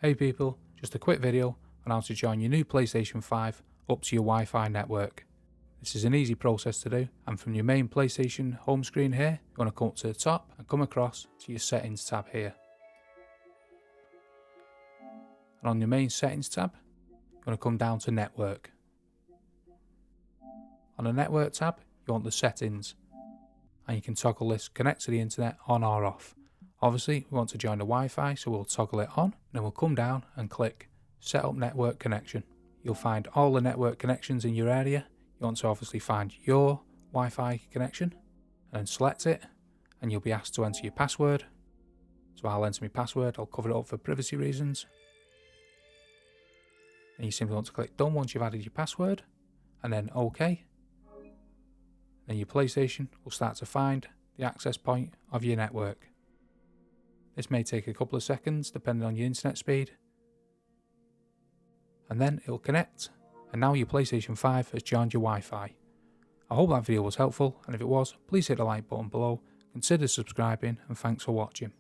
Hey people, just a quick video on how to join your new PlayStation 5 up to your Wi-Fi network. This is an easy process to do, and from your main PlayStation home screen here, you want to come up to the top and come across to your settings tab here. And on your main settings tab, you want to come down to network. On the network tab, you want the settings, and you can toggle this connect to the internet on or off. Obviously, we want to join the Wi-Fi, so we'll toggle it on, then we'll come down and click Set up Network Connection. You'll find all the network connections in your area. You want to obviously find your Wi-Fi connection, and then select it, and you'll be asked to enter your password. So I'll enter my password, I'll cover it up for privacy reasons. And you simply want to click Done once you've added your password, and then OK. Then your PlayStation will start to find the access point of your network. This may take a couple of seconds depending on your internet speed, and then it'll connect, and now your PlayStation 5 has joined your Wi-Fi. I hope that video was helpful, and if it was, please hit the like button below, consider subscribing, and thanks for watching.